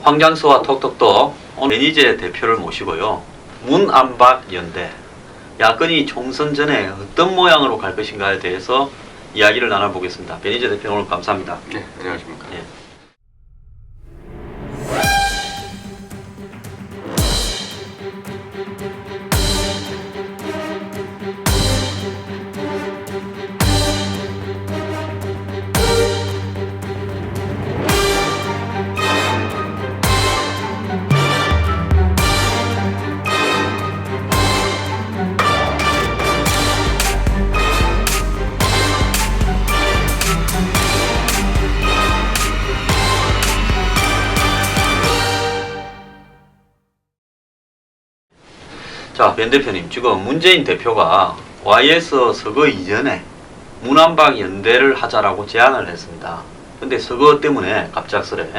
황장수와 톡톡톡 오늘 매니제 대표를 모시고요. 문안박 연대 야권이 총선 전에 어떤 모양으로 갈 것인가에 대해서 이야기를 나눠보겠습니다. 매니제 대표 오늘 감사합니다. 네, 안녕하십니까. 예. 자, 변 대표님, 지금 문재인 대표가 YS 선거 이전에 문안박 연대를 하자라고 제안을 했습니다. 근데 선거 때문에 갑작스레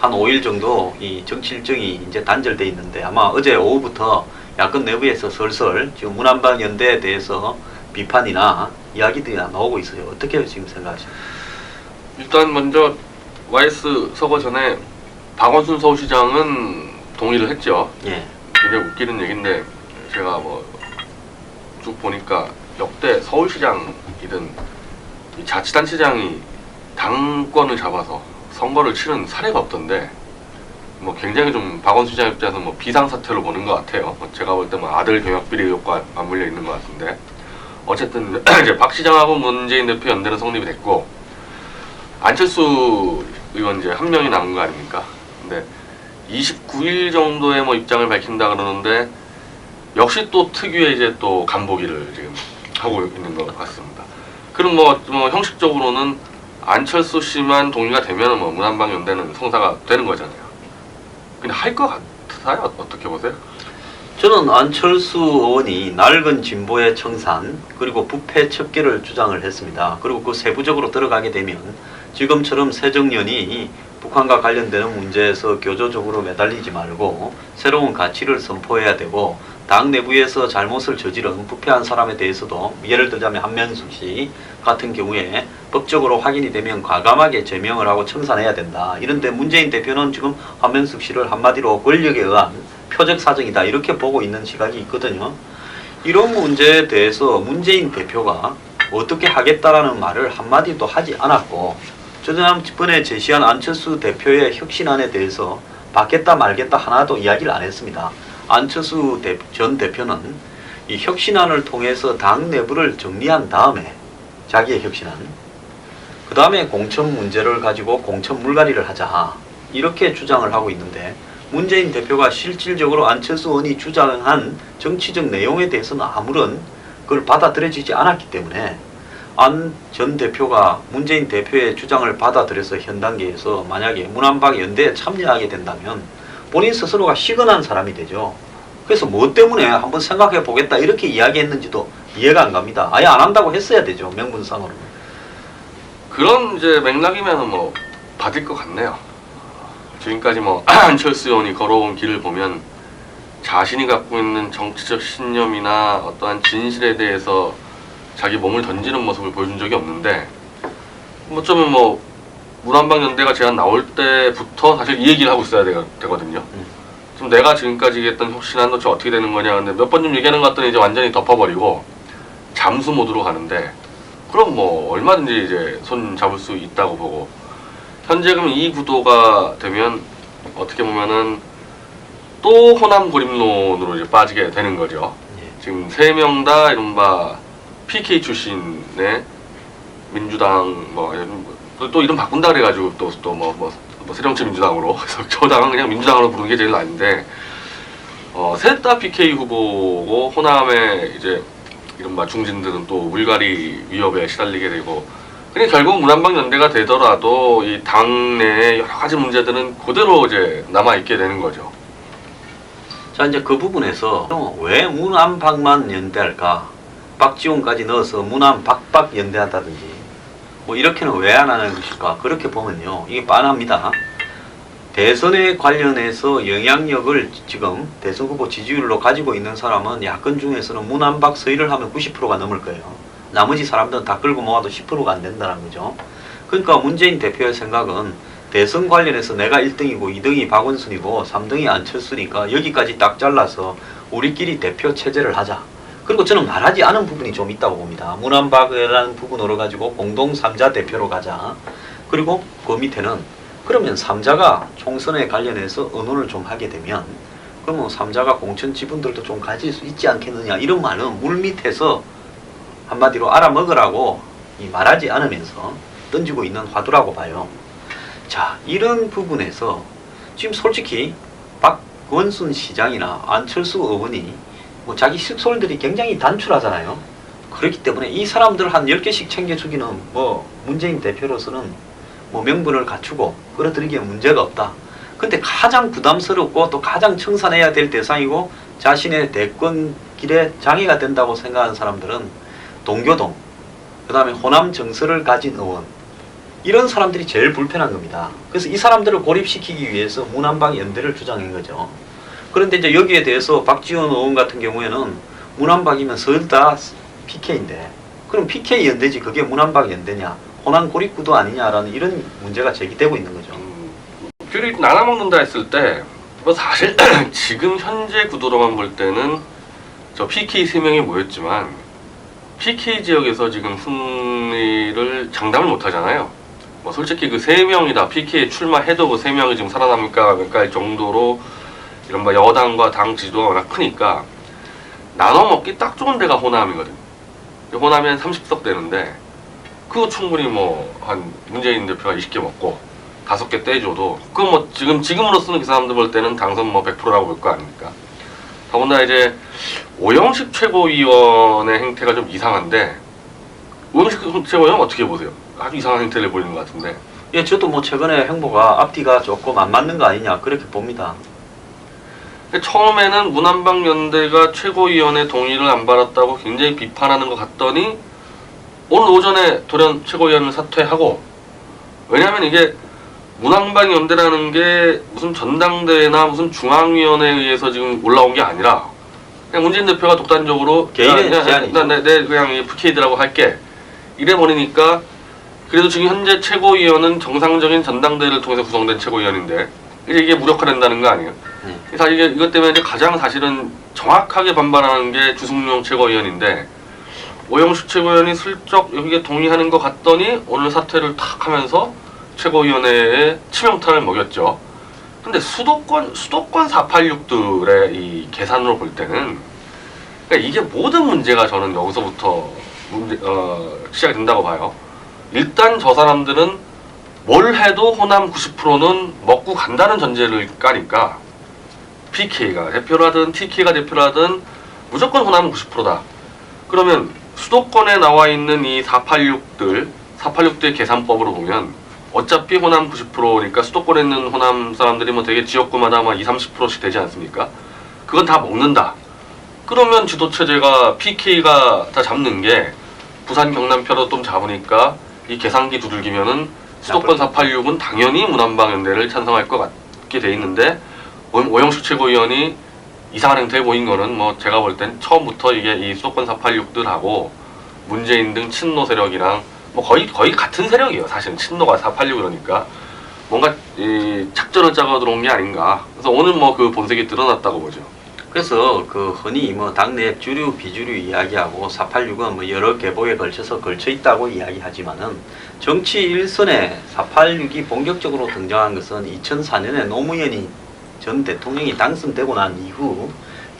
한 5일 정도 이 정치 일정이 이제 단절돼 있는데 아마 어제 오후부터 야권 내부에서 슬슬 지금 문안박 연대에 대해서 비판이나 이야기들이 나오고 있어요. 어떻게 지금 생각하십니까? 일단 먼저 YS 선거 전에 박원순 서울시장은 동의를 했죠. 예. 굉장히 웃기는 얘기인데 제가 뭐 쭉 보니까 역대 서울시장이든 이 자치단체장이 당권을 잡아서 선거를 치른 사례가 없던데 뭐 굉장히 좀 박원순 시장 입장에서 뭐 비상사태로 보는 것 같아요. 제가 볼 때 뭐 아들 경영비리 의혹과 맞물려 있는 것 같은데 어쨌든 이제 박 시장하고 문재인 대표 연대는 성립이 됐고 안철수 의원 이제 한 명이 남은 거 아닙니까? 근데 29일 정도에 뭐 입장을 밝힌다 그러는데 역시 또 특유의 이제 또 간보기를 지금 하고 있는 것 같습니다. 그럼 뭐 형식적으로는 안철수 씨만 동의가 되면 뭐 문안박 연대는 성사가 되는 거잖아요. 근데 할 것 같아요? 어떻게 보세요? 저는 안철수 의원이 낡은 진보의 청산 그리고 부패 척결을 주장을 했습니다. 그리고 그 세부적으로 들어가게 되면 지금처럼 새정년이 북한과 관련되는 문제에서 교조적으로 매달리지 말고 새로운 가치를 선포해야 되고 당 내부에서 잘못을 저지른 부패한 사람에 대해서도 예를 들자면 한명숙 씨 같은 경우에 법적으로 확인이 되면 과감하게 제명을 하고 청산해야 된다. 이런데 문재인 대표는 지금 한명숙 씨를 한마디로 권력에 의한 표적 사정이다 이렇게 보고 있는 시각이 있거든요. 이런 문제에 대해서 문재인 대표가 어떻게 하겠다라는 말을 한마디도 하지 않았고 지난번에 제시한 안철수 대표의 혁신안에 대해서 받겠다 말겠다 하나도 이야기를 안 했습니다. 안철수 전 대표는 이 혁신안을 통해서 당 내부를 정리한 다음에 자기의 혁신안 그 다음에 공천 문제를 가지고 공천 물갈이를 하자 이렇게 주장을 하고 있는데 문재인 대표가 실질적으로 안철수 의원이 주장한 정치적 내용에 대해서는 아무런 그걸 받아들여지지 않았기 때문에 안 전 대표가 문재인 대표의 주장을 받아들여서 현 단계에서 만약에 문안박 연대에 참여하게 된다면 본인 스스로가 시건한 사람이 되죠. 그래서 뭐 때문에 한번 생각해 보겠다 이렇게 이야기했는지도 이해가 안 갑니다. 아예 안 한다고 했어야 되죠. 명분상으로. 그런 이제 맥락이면 뭐 받을 것 같네요. 지금까지 뭐 안철수 의원이 걸어온 길을 보면 자신이 갖고 있는 정치적 신념이나 어떠한 진실에 대해서 자기 몸을 던지는 모습을 보여준 적이 없는데 어쩌면 뭐 문안박 연대가 제안 나올 때부터 사실 이 얘기를 하고 있어야 되거든요. 좀 내가 지금까지 얘기했던 혁신안 도대체 어떻게 되는 거냐 근데 몇 번 좀 얘기하는 것 같더니 이제 완전히 덮어버리고 잠수 모드로 가는데 그럼 뭐 얼마든지 이제 손 잡을 수 있다고 보고 현재 그럼 이 구도가 되면 어떻게 보면은 또 호남 고립론으로 이제 빠지게 되는 거죠. 지금 3명 다 이른바 PK 출신의 민주당 또 이름 바꾼다 그래가지고 또 뭐 새정치 민주당으로 그래서 저 당은 그냥 민주당으로 부르는 게 제일 나은데 셋 다 PK 후보고 호남의 이제 이른바 중진들은 또 물갈이 위협에 시달리게 되고 그러니까 결국 문안박 연대가 되더라도 이 당내의 여러 가지 문제들은 그대로 이제 남아 있게 되는 거죠. 자 이제 그 부분에서 왜 문안박만 연대할까? 박지원까지 넣어서 문안박박 연대한다든지 뭐 이렇게는 왜 안 하는 것일까? 그렇게 보면요 이게 빤합니다. 대선에 관련해서 영향력을 지금 대선 후보 지지율로 가지고 있는 사람은 야권 중에서는 문안박 서의를 하면 90%가 넘을 거예요. 나머지 사람들은 다 끌고 모아도 10%가 안 된다는 거죠. 그러니까 문재인 대표의 생각은 대선 관련해서 내가 1등이고 2등이 박원순이고 3등이 안철수니까 여기까지 딱 잘라서 우리끼리 대표 체제를 하자. 그리고 저는 말하지 않은 부분이 좀 있다고 봅니다. 문안박이라는 부분으로 가지고 공동 3자 대표로 가자. 그리고 그 밑에는 그러면 3자가 총선에 관련해서 의논을 좀 하게 되면 그러면 3자가 공천 지분들도 좀 가질 수 있지 않겠느냐, 이런 말은 물밑에서 한마디로 알아먹으라고 말하지 않으면서 던지고 있는 화두라고 봐요. 자, 이런 부분에서 지금 솔직히 박원순 시장이나 안철수 의원이 뭐 자기 식솔들이 굉장히 단출하잖아요. 그렇기 때문에 이 사람들 한 10개씩 챙겨주기는 뭐 문재인 대표로서는 뭐 명분을 갖추고 끌어들이기에 문제가 없다. 근데 가장 부담스럽고 또 가장 청산해야 될 대상이고 자신의 대권 길에 장애가 된다고 생각하는 사람들은 동교동, 그 다음에 호남 정서를 가진 의원, 이런 사람들이 제일 불편한 겁니다. 그래서 이 사람들을 고립시키기 위해서 문안박 연대를 주장한 거죠. 그런데 이제 여기에 대해서 박지원 의원 같은 경우에는 문안박이면 설 다 PK인데 그럼 PK 연대지 그게 문안박 연대냐, 호남 고립구도 아니냐라는 이런 문제가 제기되고 있는 거죠. 귤이 나눠먹는다 했을 때 뭐 사실 지금 현재 구도로만 볼 때는 저 PK 3명이 모였지만 PK 지역에서 지금 승리를 장담을 못 하잖아요. 뭐 솔직히 그 3명이 다 PK에 출마해도 그 3명이 지금 살아남을까 할 정도로 이런 뭐 여당과 당 지지도가 워낙 크니까 나눠 먹기 딱 좋은 데가 호남이거든. 호남이 한 30석 되는데 그거 충분히 뭐 한 문재인 대표가 20개 먹고 5개 떼줘도 그 뭐 지금으로서는 그 사람들 볼 때는 당선 뭐 100%라고 볼 거 아닙니까? 더군다나 이제 오영식 최고위원의 행태가 좀 이상한데 오영식 최고위원 어떻게 보세요? 아주 이상한 행태를 보이는 것 같은데. 예, 저도 뭐 최근에 행보가 앞뒤가 조금 안 맞는 거 아니냐 그렇게 봅니다. 처음에는 문안박 연대가 최고위원의 동의를 안 받았다고 굉장히 비판하는 것 같더니 오늘 오전에 돌연 최고위원을 사퇴하고, 왜냐하면 이게 문안박 연대라는 게 무슨 전당대회나 무슨 중앙위원회에 의해서 지금 올라온 게 아니라 그냥 문재인 대표가 독단적으로 개인의 제안이죠. 내 그냥 PK들하고 할게 이래 버리니까, 그래도 지금 현재 최고위원은 정상적인 전당대회를 통해서 구성된 최고위원인데 이게 무력화된다는 거 아니에요? 사실 이것 때문에 이제 가장 사실은 정확하게 반발하는 게 주승용 최고위원인데 오영식 최고위원이 슬쩍 여기에 동의하는 것 같더니 오늘 사퇴를 탁 하면서 최고위원회에 치명타를 먹였죠. 근데 수도권 486들의 이 계산으로 볼 때는 그러니까 이게 모든 문제가 저는 여기서부터 시작이 된다고 봐요. 일단 저 사람들은 뭘 해도 호남 90%는 먹고 간다는 전제를 까니까 PK가 대표라든 TK가 대표라든 무조건 호남은 90%다. 그러면 수도권에 나와 있는 이 486대 계산법으로 보면 어차피 호남 90%니까 수도권에 있는 호남 사람들이 뭐 되게 지역구마다 막 20-30%씩 되지 않습니까? 그건 다 먹는다. 그러면 지도체제가 PK가 다 잡는 게 부산 경남표로 좀 잡으니까 이 계산기 두들기면은 수도권 486은 당연히 문안박 연대를 찬성할 것 같게 돼 있는데 오영식 최고위원이 이상한 행태에 보인 거는 뭐 제가 볼 땐 처음부터 이게 이 수도권 486들하고 문재인 등 친노 세력이랑 뭐 거의 같은 세력이에요. 사실은 친노가 486 이러니까 뭔가 이 작전을 짜고 들어온 게 아닌가. 그래서 오늘 뭐 그 본색이 드러났다고 보죠. 그래서 그 흔히 뭐 당내 주류 비주류 이야기하고 486은 뭐 여러 계보에 걸쳐 있다고 이야기하지만은 정치 일선에 486이 본격적으로 등장한 것은 2004년에 노무현이 전 대통령이 당선되고 난 이후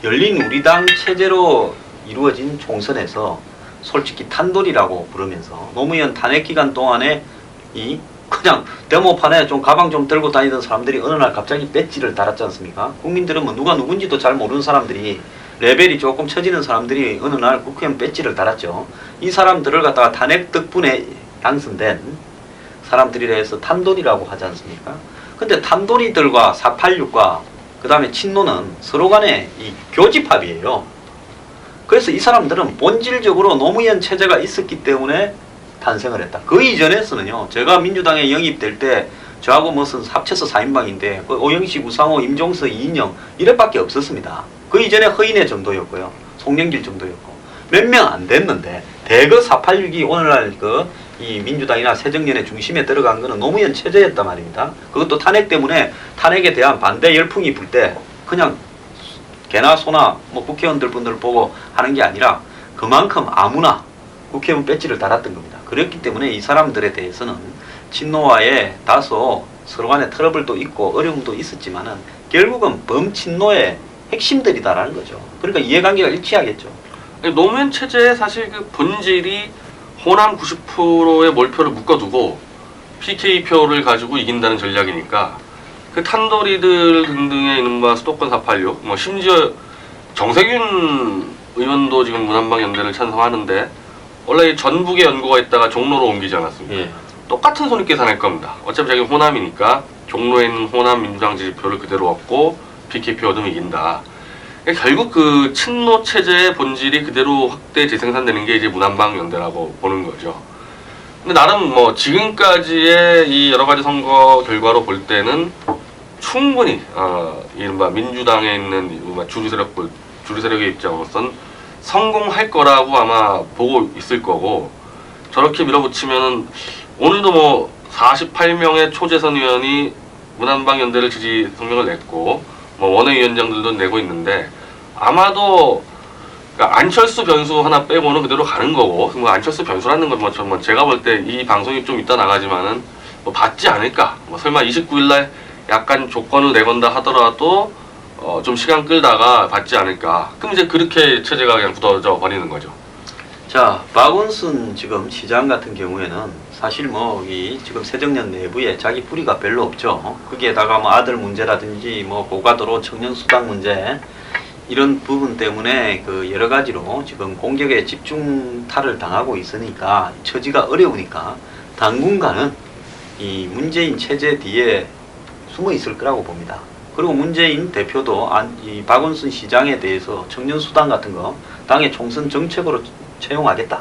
열린 우리당 체제로 이루어진 총선에서 솔직히 탄돌이라고 부르면서 노무현 탄핵 기간 동안에 이 그냥 데모판에 좀 가방 좀 들고 다니던 사람들이 어느 날 갑자기 배지를 달았지 않습니까? 국민들은 뭐 누가 누군지도 잘 모르는 사람들이, 레벨이 조금 처지는 사람들이 어느 날 국회의원 배지를 달았죠. 이 사람들을 갖다가 탄핵 덕분에 당선된 사람들이라 해서 탄돌이라고 하지 않습니까? 근데 탄돌이들과 486과 그 다음에 친노는 서로 간에 이 교집합이에요. 그래서 이 사람들은 본질적으로 노무현 체제가 있었기 때문에 탄생을 했다. 그 이전에서는요, 제가 민주당에 영입될 때 저하고 무슨 합쳐서 4인방인데 오영식, 우상호, 임종서, 이인영 이래밖에 없었습니다. 그 이전에 허인혜 정도였고요, 송영길 정도였고 몇 명 안 됐는데 대거 486이 오늘날 이 민주당이나 새정년의 중심에 들어간 거는 노무현 체제였단 말입니다. 그것도 탄핵 때문에 탄핵에 대한 반대 열풍이 불 때 그냥 개나 소나 뭐 국회의원들 분들 보고 하는 게 아니라 그만큼 아무나 국회의원 배지를 달았던 겁니다. 그렇기 때문에 이 사람들에 대해서는 친노와의 다소 서로 간에 트러블도 있고 어려움도 있었지만은 결국은 범친노의 핵심들이다라는 거죠. 그러니까 이해관계가 일치하겠죠. 노무현 체제의 사실 그 본질이 호남 90%의 몰표를 묶어두고 PK표를 가지고 이긴다는 전략이니까 그 탄도리들 등등의 이른바 수도권 486, 뭐 심지어 정세균 의원도 지금 문한방 연대를 찬성하는데 원래 전북에 연고가 있다가 종로로 옮기지 않았습니까? 예. 똑같은 손익 계산할 겁니다. 어차피 자기 호남이니까 종로에 있는 호남 민주당 지지표를 그대로 얻고 PK표 얻으면 이긴다. 결국 그 친노 체제의 본질이 그대로 확대 재생산되는 게 이제 문한방 연대라고 보는 거죠. 근데 나름 뭐 지금까지의 이 여러 가지 선거 결과로 볼 때는 충분히 이른바 민주당에 있는 이른바 주류 세력의 입장으로선 성공할 거라고 아마 보고 있을 거고, 저렇게 밀어붙이면은 오늘도 뭐 48명의 초재선 의원이 문한방 연대를 지지 성명을 냈고 뭐 원외위원장들도 내고 있는데 아마도 그러니까 안철수 변수 하나 빼고는 그대로 가는 거고, 뭐 안철수 변수라는 건 뭐 제가 볼 때 이 방송이 좀 이따 나가지만은 뭐 받지 않을까, 뭐 설마 29일날 약간 조건을 내건다 하더라도 좀 시간 끌다가 받지 않을까. 그럼 이제 그렇게 체제가 그냥 굳어져 버리는 거죠. 자, 박원순 지금 시장 같은 경우에는 사실 뭐 이 지금 새정년 내부에 자기 뿌리가 별로 없죠. 거기에다가 뭐 아들 문제라든지 뭐 고가도로 청년 수당 문제 이런 부분 때문에 그 여러 가지로 지금 공격에 집중타를 당하고 있으니까 처지가 어려우니까 당분간은 이 문재인 체제 뒤에 숨어 있을 거라고 봅니다. 그리고 문재인 대표도 이 박원순 시장에 대해서 청년 수당 같은 거 당의 총선 정책으로 채용하겠다,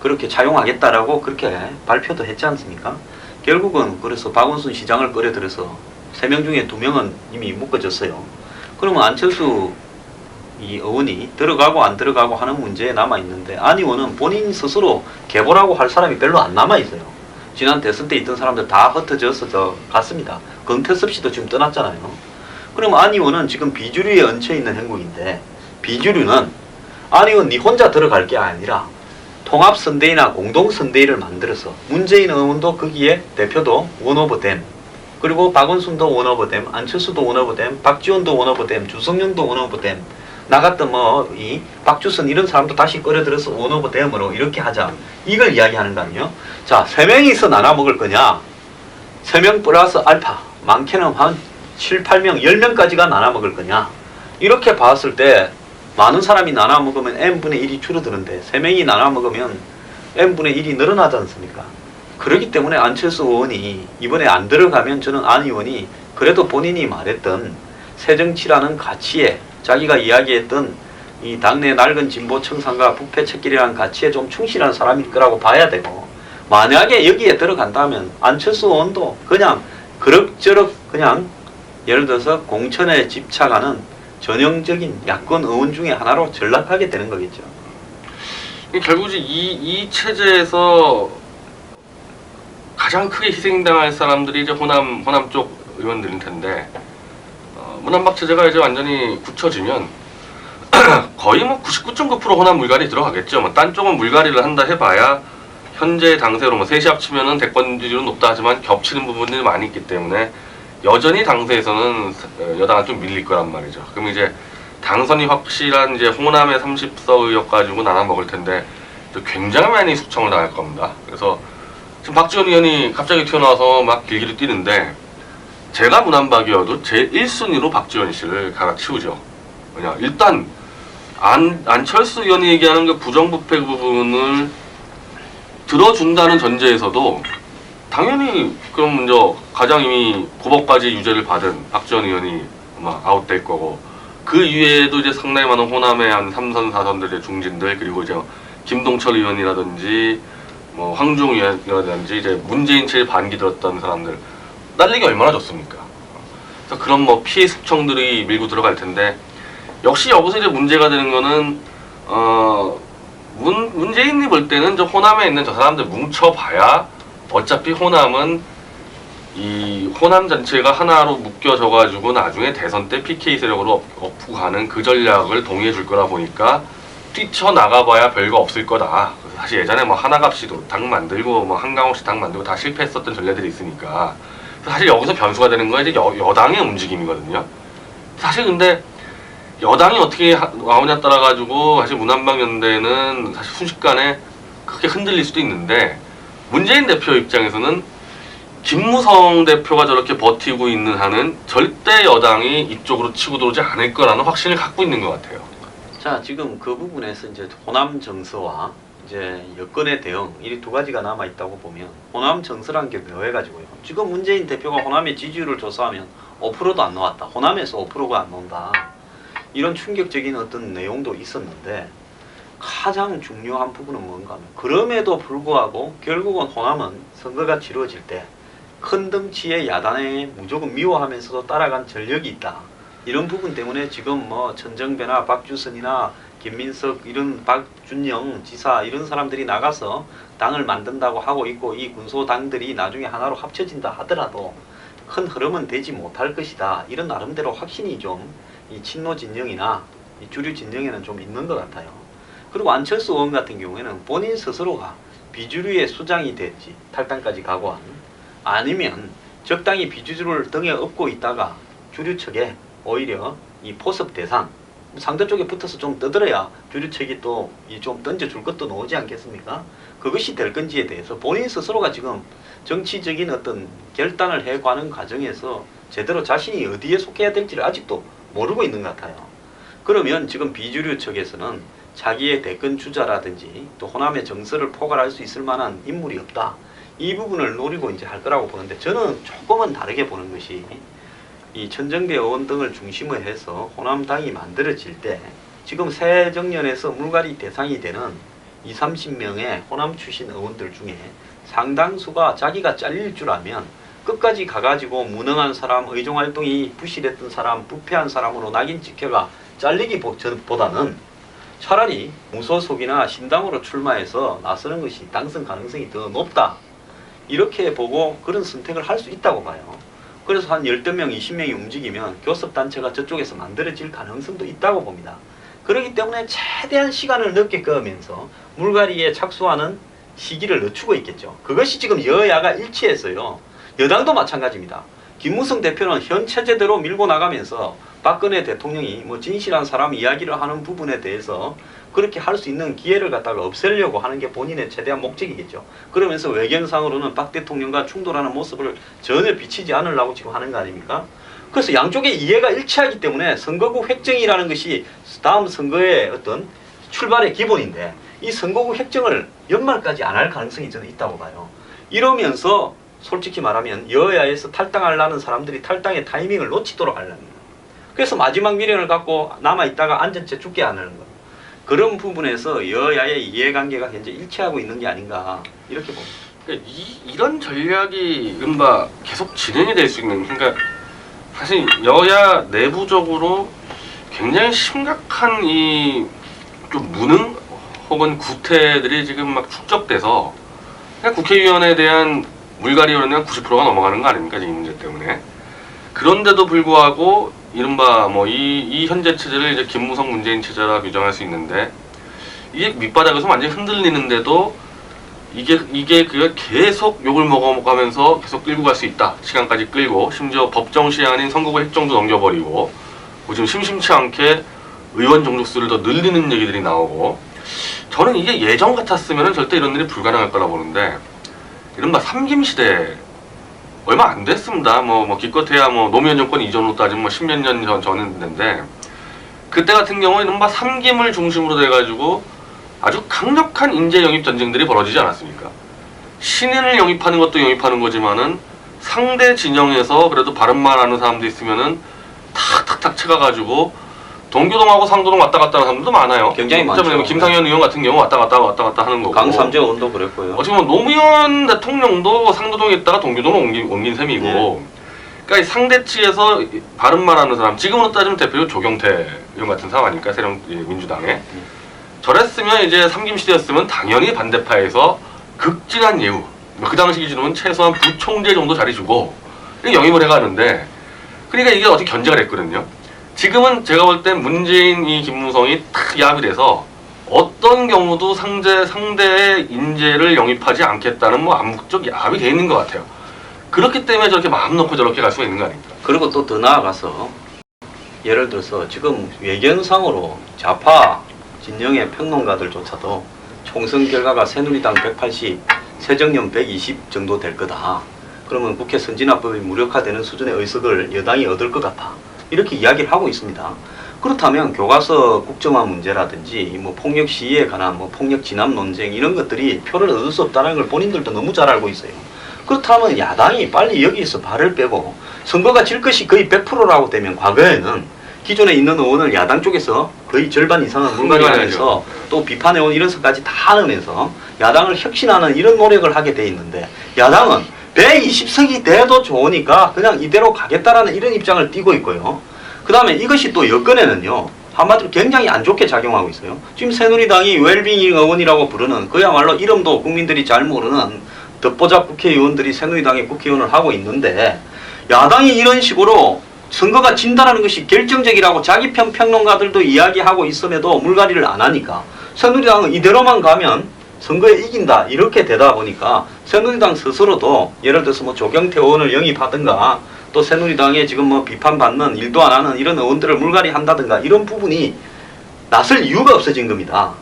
그렇게 차용하겠다라고 그렇게 발표도 했지 않습니까? 결국은 그래서 박원순 시장을 끌어들여서 3명 중에 2명은 이미 묶어졌어요. 그러면 안철수 이 의원이 들어가고 안 들어가고 하는 문제에 남아있는데, 안 의원은 본인 스스로 개보라고 할 사람이 별로 안 남아있어요. 지난 대선 때 있던 사람들 다 흩어져서 갔습니다. 금태섭 씨도 지금 떠났잖아요. 그러면 안 의원은 지금 비주류에 얹혀있는 행국인데, 비주류는 안 의원 니 혼자 들어갈 게 아니라 통합선대위나 공동선대위를 만들어서 문재인 의원도 거기에 대표도 원오버댐, 그리고 박원순도 원오버댐, 안철수도 원오버댐, 박지원도 원오버댐, 주성영도 원오버댐, 나갔던 뭐 이 박주선 이런 사람도 다시 끌어들여서 원오버댐으로 이렇게 하자, 이걸 이야기하는 거 아니에요? 자, 3명이서 나눠 먹을 거냐, 3명 플러스 알파, 많게는 한 7, 8명, 10명까지가 나눠 먹을 거냐, 이렇게 봤을 때 많은 사람이 나눠 먹으면 n분의 1이 줄어드는데 3명이 나눠 먹으면 n분의 1이 늘어나지 않습니까? 그렇기 때문에 안철수 의원이 이번에 안 들어가면 저는 안 의원이 그래도 본인이 말했던 새정치라는 가치에, 자기가 이야기했던 이 당내 낡은 진보 청산과 부패 척결이라는 가치에 좀 충실한 사람일 거라고 봐야 되고, 만약에 여기에 들어간다면 안철수 의원도 그냥 그럭저럭 그냥 예를 들어서 공천에 집착하는 전형적인 야권 의원 중에 하나로 전락하게 되는 거겠죠. 결국 이 체제에서 가장 크게 희생당할 사람들이 이제 호남 쪽 의원들일 텐데, 문한박 체제가 이제 완전히 굳혀지면 거의 뭐 99.9% 호남 물갈이 들어가겠죠. 뭐 딴 쪽은 물갈이를 한다 해봐야 현재 당세로 뭐 셋이 합치면은 대권 지지율은 높다 하지만 겹치는 부분들이 많이 있기 때문에 여전히 당세에서는 여당은 좀 밀릴 거란 말이죠. 그럼 이제 당선이 확실한 이제 호남의 30석 의석 가지고 나눠 먹을 텐데 또 굉장히 많이 숙청을 당할 겁니다. 그래서 지금 박지원 의원이 갑자기 튀어나와서 막 길길이 뛰는데, 제가 문한박이어도 제 1순위로 박지원 씨를 갈아치우죠. 왜냐, 일단 안철수 의원이 얘기하는 그 부정부패 부분을 들어준다는 전제에서도 당연히 그럼 먼저 가장 이미 고법까지 유죄를 받은 박지원 의원이 아마 아웃될 거고, 그 이외에도 이제 상당히 많은 호남의 한 3선 4선들의 중진들, 그리고 이제 김동철 의원이라든지 뭐 황중 의원이라든지 이제 문재인 체제 반기 들었던 사람들 날리기 얼마나 좋습니까? 그래서 그런 뭐 피해 숙청들이 밀고 들어갈 텐데, 역시 여기서 이제 문제가 되는 거는 문재인이 볼 때는 저 호남에 있는 저 사람들 뭉쳐봐야 어차피 호남은 이 호남 전체가 하나로 묶여져가지고 나중에 대선 때 PK 세력으로 엎고 가는 그 전략을 동의해 줄 거라 보니까 뛰쳐나가봐야 별거 없을 거다. 사실 예전에 뭐 하나갑시도 당 만들고 뭐 한강호씨 당 만들고 다 실패했었던 전례들이 있으니까 사실 여기서 변수가 되는 건 이제 여당의 움직임이거든요. 사실 근데 여당이 어떻게 나오냐 따라 가지고 사실 문한방연대는 사실 순식간에 크게 흔들릴 수도 있는데 문재인 대표 입장에서는 김무성 대표가 저렇게 버티고 있는 한은 절대 여당이 이쪽으로 치고 들어오지 않을 거라는 확신을 갖고 있는 것 같아요. 자, 지금 그 부분에서 이제 호남 정서와 이제 여권의 대응 이 두 가지가 남아 있다고 보면 호남 정서란 게 묘해가지고요. 지금 문재인 대표가 호남의 지지율을 조사하면 5%도 안 나왔다. 호남에서 5%가 안 나온다. 이런 충격적인 어떤 내용도 있었는데 가장 중요한 부분은 뭔가 하면 그럼에도 불구하고 결국은 호남은 선거가 치루어질 때 큰 덩치의 야단에 무조건 미워하면서도 따라간 전력이 있다. 이런 부분 때문에 지금 뭐 천정배나 박주선이나 김민석 이런 박준영 지사 이런 사람들이 나가서 당을 만든다고 하고 있고 이 군소당들이 나중에 하나로 합쳐진다 하더라도 큰 흐름은 되지 못할 것이다. 이런 나름대로 확신이 좀 이 친노 진영이나 이 주류 진영에는 좀 있는 것 같아요. 그리고 안철수 의원 같은 경우에는 본인 스스로가 비주류의 수장이 됐지 탈당까지 각오한 아니면 적당히 비주류를 등에 업고 있다가 주류 측에 오히려 이 포섭 대상 상대 쪽에 붙어서 좀 떠들어야 주류 측이 또 좀 던져줄 것도 나오지 않겠습니까? 그것이 될 건지에 대해서 본인 스스로가 지금 정치적인 어떤 결단을 해가는 과정에서 제대로 자신이 어디에 속해야 될지를 아직도 모르고 있는 것 같아요. 그러면 지금 비주류 측에서는 자기의 대권 주자라든지 또 호남의 정서를 포괄할 수 있을 만한 인물이 없다. 이 부분을 노리고 이제 할 거라고 보는데 저는 조금은 다르게 보는 것이 이 천정배 의원 등을 중심으로 해서 호남당이 만들어질 때 지금 새정년에서 물갈이 대상이 되는 20, 30명의 호남 출신 의원들 중에 상당수가 자기가 잘릴 줄 알면 끝까지 가가지고 무능한 사람, 의정활동이 부실했던 사람, 부패한 사람으로 낙인 찍혀가 잘리기보다는 차라리 무소속이나 신당으로 출마해서 나서는 것이 당선 가능성이 더 높다. 이렇게 보고 그런 선택을 할 수 있다고 봐요. 그래서 한 10명, 20명이 움직이면 교섭단체가 저쪽에서 만들어질 가능성도 있다고 봅니다. 그렇기 때문에 최대한 시간을 늦게 끄면서 물갈이에 착수하는 시기를 늦추고 있겠죠. 그것이 지금 여야가 일치했어요. 여당도 마찬가지입니다. 김무성 대표는 현 체제대로 밀고 나가면서 박근혜 대통령이 뭐 진실한 사람 이야기를 하는 부분에 대해서 그렇게 할 수 있는 기회를 갖다가 없애려고 하는 게 본인의 최대한 목적이겠죠. 그러면서 외견상으로는 박 대통령과 충돌하는 모습을 전혀 비치지 않으려고 지금 하는 거 아닙니까? 그래서 양쪽의 이해가 일치하기 때문에 선거구 획정이라는 것이 다음 선거의 어떤 출발의 기본인데 이 선거구 획정을 연말까지 안 할 가능성이 저는 있다고 봐요. 이러면서 솔직히 말하면 여야에서 탈당하려는 사람들이 탈당의 타이밍을 놓치도록 하려는 거예요. 그래서 마지막 미련을 갖고 남아있다가 앉은 채 죽게 하는 거예요. 그런 부분에서 여야의 이해관계가 현재 일치하고 있는 게 아닌가 이렇게 봅니다. 그러니까 이런 전략이 이른바 계속 진행이 될 수 있는 그러니까 사실 여야 내부적으로 굉장히 심각한 이 좀 무능 혹은 구태들이 지금 막 축적돼서 그냥 국회의원에 대한 물갈이로는 90%가 넘어가는 거 아닙니까? 이 문제 때문에. 그런데도 불구하고 이른바 뭐 이 현재 체제를 이제 김무성 문재인 체제라 규정할 수 있는데 이게 밑바닥에서 완전히 흔들리는데도 이게 그 계속 욕을 먹어가면서 계속 끌고 갈 수 있다. 시간까지 끌고 심지어 법정 시한인 선거구 획정도 넘겨버리고 지금 심심치 않게 의원 정족수를 더 늘리는 얘기들이 나오고 저는 이게 예전 같았으면 절대 이런 일이 불가능할 거라 보는데 이른바 삼김시대 얼마 안 됐습니다. 뭐 기껏해야 뭐 노무현 정권 이전으로 따지면 뭐 10몇 년 전인데 그때 같은 경우는 이른바 삼김을 중심으로 돼가지고 아주 강력한 인재 영입 전쟁들이 벌어지지 않았습니까? 신인을 영입하는 것도 영입하는 거지만은 상대 진영에서 그래도 바른말 하는 사람도 있으면은 탁탁탁 쳐가가지고 동교동하고 상도동 왔다 갔다 하는 사람들도 많아요. 굉장히 많죠. 김상현 의원 같은 경우 왔다 갔다 하는 거고. 강삼재 의원도 그랬고요. 어떻게 보면 노무현 대통령도 상도동에 있다가 동교동으로 옮긴 셈이고. 네. 그러니까 이 상대 측에서 바른말 하는 사람, 지금으로 따지면 대표로 조경태 의원 같은 사람 아닙니까? 새로운 민주당에. 저랬으면 이제 삼김시대였으면 당연히 반대파에서 극진한 예우, 그 당시 기준으로는 최소한 부총재 정도 자리 주고 영입을 해가는데, 그러니까 이게 어떻게 견제가 됐거든요. 지금은 제가 볼 땐 문재인이 김무성이 탁 야합이 돼서 어떤 경우도 상대의 인재를 영입하지 않겠다는 뭐 암묵적 야합이 돼 있는 것 같아요. 그렇기 때문에 저렇게 마음 놓고 저렇게 갈 수가 있는 거 아닙니까? 그리고 또 더 나아가서 예를 들어서 지금 외견상으로 좌파 진영의 평론가들조차도 총선 결과가 새누리당 180, 새정년 120 정도 될 거다. 그러면 국회 선진화법이 무력화되는 수준의 의석을 여당이 얻을 것 같아. 이렇게 이야기를 하고 있습니다. 그렇다면 교과서 국정화 문제라든지 뭐 폭력 시위에 관한 뭐 폭력 진압 논쟁 이런 것들이 표를 얻을 수 없다는 걸 본인들도 너무 잘 알고 있어요. 그렇다면 야당이 빨리 여기서 발을 빼고 선거가 질 것이 거의 100%라고 되면 과거에는 기존에 있는 의원을 야당 쪽에서 거의 절반 이상은 물갈이하면서 또 비판해온 이런 것까지 다 넣으면서 야당을 혁신하는 이런 노력을 하게 돼 있는데, 야당은 120석이 돼도 좋으니까 그냥 이대로 가겠다라는 이런 입장을 띠고 있고요. 그 다음에 이것이 또 여권에는요, 한마디로 굉장히 안 좋게 작용하고 있어요. 지금 새누리당이 웰빙 의원이라고 부르는, 그야말로 이름도 국민들이 잘 모르는 덧보잡 국회의원들이 새누리당의 국회의원을 하고 있는데, 야당이 이런 식으로 선거가 진다라는 것이 결정적이라고 자기 편 평론가들도 이야기하고 있음에도 물갈이를 안 하니까 새누리당은 이대로만 가면 선거에 이긴다 이렇게 되다 보니까 새누리당 스스로도 예를 들어서 뭐 조경태 의원을 영입하든가 또 새누리당에 지금 뭐 비판받는 일도 안 하는 이런 의원들을 물갈이 한다든가 이런 부분이 나설 이유가 없어진 겁니다.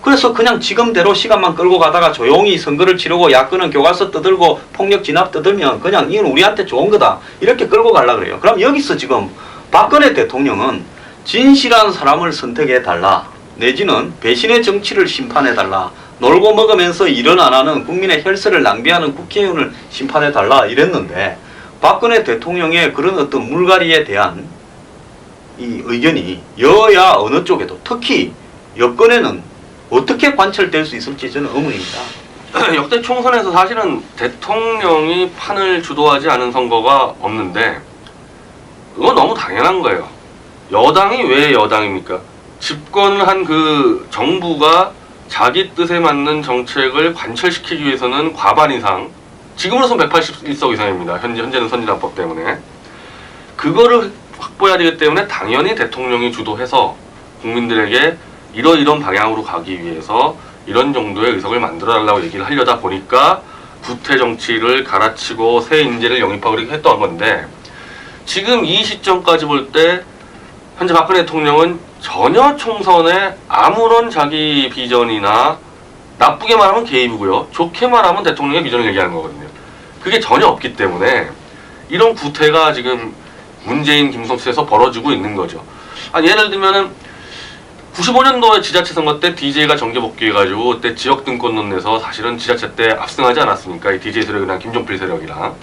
그래서 그냥 지금대로 시간만 끌고 가다가 조용히 선거를 치르고 야권은 교과서 떠들고 폭력 진압 떠들면 그냥 이건 우리한테 좋은 거다 이렇게 끌고 가려고 그래요. 그럼 여기서 지금 박근혜 대통령은 진실한 사람을 선택해달라, 내지는 배신의 정치를 심판해달라, 놀고 먹으면서 일은 안 하는 국민의 혈세를 낭비하는 국회의원을 심판해달라 이랬는데, 박근혜 대통령의 그런 어떤 물갈이에 대한 이 의견이 여야 어느 쪽에도, 특히 여권에는 어떻게 관철될 수 있을지 저는 의문입니다. 역대 총선에서 사실은 대통령이 판을 주도하지 않은 선거가 없는데 이건 너무 당연한 거예요. 여당이 왜 여당입니까? 집권을 한 그 정부가 자기 뜻에 맞는 정책을 관철시키기 위해서는 과반 이상, 지금으로선 181석 이상입니다. 현재는 선진화법 때문에. 그거를 확보해야 되기 때문에 당연히 대통령이 주도해서 국민들에게 이런 방향으로 가기 위해서 이런 정도의 의석을 만들어달라고 얘기를 하려다 보니까 구태 정치를 갈아치고 새 인재를 영입하고 이렇게 했던 건데, 지금 이 시점까지 볼 때 현재 박근혜 대통령은 전혀 총선에 아무런 자기 비전이나, 나쁘게 말하면 개입이고요, 좋게 말하면 대통령의 비전을 얘기하는 거거든요. 그게 전혀 없기 때문에 이런 구태가 지금 문재인 김성수에서 벌어지고 있는 거죠. 예를 들면은 95년도에 지자체 선거 때 DJ가 정계 복귀해가지고 그때 지역 등권론 내서 사실은 지자체 때 압승하지 않았습니까? 이 DJ 세력이랑 김종필 세력이랑.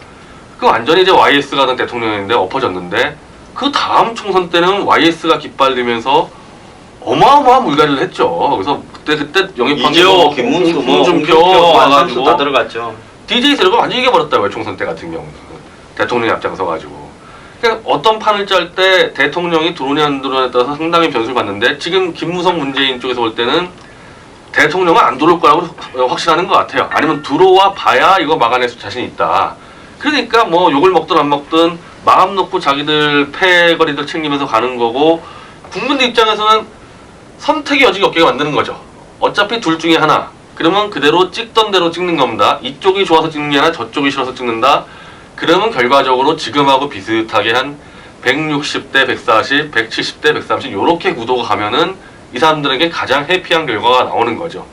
그 완전히 이제 YS가 된 대통령인데 엎어졌는데, 그 다음 총선 때는 YS가 깃발리면서 어마어마한 물갈이를 했죠. 그래서 그때 영입한 이재호, 김문수, 홍준표, 안철수 다 들어갔죠. DJ 세력을 완전히 이겨버렸다고요. 총선 때 같은 경우는 대통령이 앞장서가지고. 그러니까 어떤 판을 짤 때 대통령이 들어오냐 안 들어오냐에 따라서 상당히 변수를 봤는데, 지금 김무성 문재인 쪽에서 볼 때는 대통령은 안 들어올 거라고 확신하는 것 같아요. 아니면 들어와 봐야 이거 막아낼 수 자신이 있다. 그러니까 뭐 욕을 먹든 안 먹든 마음 놓고 자기들 패거리들 챙기면서 가는 거고, 국민들 입장에서는 선택의 여지가 없게 만드는 거죠. 어차피 둘 중에 하나. 그러면 그대로 찍던 대로 찍는 겁니다. 이쪽이 좋아서 찍는 게 아니라 저쪽이 싫어서 찍는다. 그러면 결과적으로 지금하고 비슷하게 한 160대 140, 170대 130 요렇게 구도가 가면은 이 사람들에게 가장 해피한 결과가 나오는 거죠.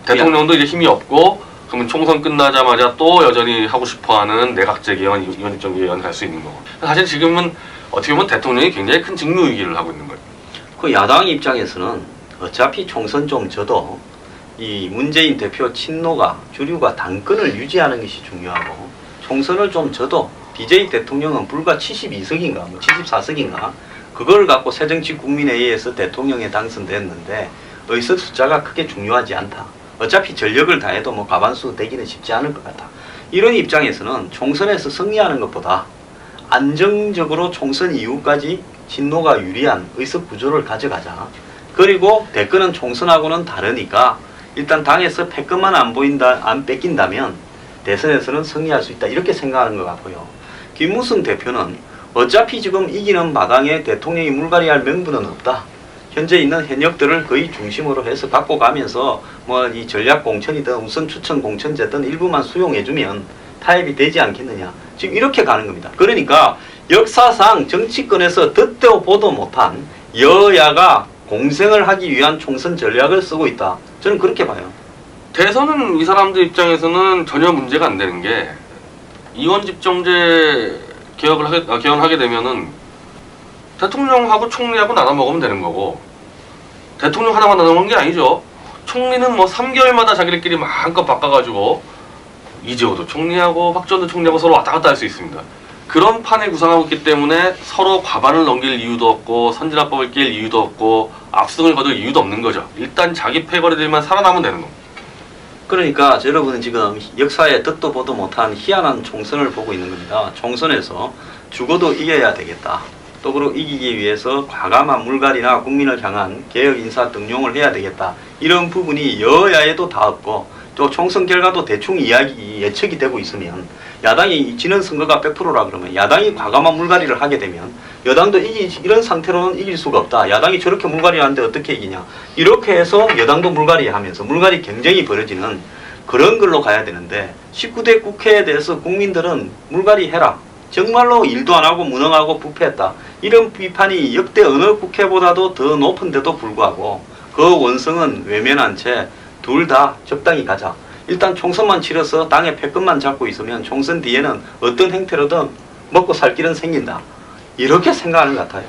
대통령도 이제 힘이 없고, 그러면 총선 끝나자마자 또 여전히 하고 싶어하는 내각제 개헌, 이원정 개헌 갈 수 있는 거고. 사실 지금은 어떻게 보면 대통령이 굉장히 큰 직무위기를 하고 있는 거예요. 그 야당 입장에서는 어차피 총선 좀 져도 이 문재인 대표 친노가, 주류가 당권을 유지하는 것이 중요하고, 총선을 좀 져도 DJ 대통령은 불과 72석인가 뭐 74석인가 그걸 갖고 새정치국민회의에서 대통령에 당선됐는데 의석 숫자가 크게 중요하지 않다. 어차피 전력을 다해도 뭐 과반수 되기는 쉽지 않을 것 같다. 이런 입장에서는 총선에서 승리하는 것보다 안정적으로 총선 이후까지 친노가 유리한 의석 구조를 가져가자. 그리고 대권은 총선하고는 다르니까 일단 당에서 패권만 안 뺏긴다면 대선에서는 승리할 수 있다 이렇게 생각하는 것 같고요. 김무성 대표는 어차피 지금 이기는 마당에 대통령이 물갈이할 명분은 없다. 현재 있는 현역들을 거의 중심으로 해서 갖고 가면서 뭐 이 전략 공천이든 우선 추천 공천제든 일부만 수용해주면 타협이 되지 않겠느냐. 지금 이렇게 가는 겁니다. 그러니까 역사상 정치권에서 듣도 보도 못한 여야가 공생을 하기 위한 총선 전략을 쓰고 있다. 저는 그렇게 봐요. 대선은 이 사람들 입장에서는 전혀 문제가 안 되는 게 이원 집정제 개헌하게 되면은 대통령하고 총리하고 나눠 먹으면 되는 거고 대통령 하나만 나눠 먹는 게 아니죠. 총리는 뭐 3개월마다 자기들끼리 마음껏 바꿔가지고 이재호도 총리하고 박지원도 총리하고 서로 왔다 갔다 할 수 있습니다. 그런 판을 구상하고 있기 때문에 서로 과반을 넘길 이유도 없고 선진화법을 깰 이유도 없고 압승을 거둘 이유도 없는 거죠. 일단 자기 패거리들만 살아남으면 되는 겁니다. 그러니까 여러분은 지금 역사에 듣도 보도 못한 희한한 총선을 보고 있는 겁니다. 총선에서 죽어도 이겨야 되겠다. 또 그리고 이기기 위해서 과감한 물갈이나 국민을 향한 개혁 인사 등용을 해야 되겠다. 이런 부분이 여야에도 다 없고 또 총선 결과도 대충 예측이 되고 있으면 야당이 지는 선거가 100%라 그러면 야당이 과감한 물갈이를 하게 되면 여당도 이런 상태로는 이길 수가 없다. 야당이 저렇게 물갈이하는데 어떻게 이기냐. 이렇게 해서 여당도 물갈이하면서 물갈이 경쟁이 벌어지는 그런 걸로 가야 되는데 19대 국회에 대해서 국민들은 물갈이해라. 정말로 일도 안 하고 무능하고 부패했다. 이런 비판이 역대 어느 국회보다도 더 높은데도 불구하고 그 원성은 외면한 채 둘 다 적당히 가자. 일단 총선만 치러서 당의 패권만 잡고 있으면 총선 뒤에는 어떤 행태로든 먹고 살 길은 생긴다. 이렇게 생각하는 것 같아요.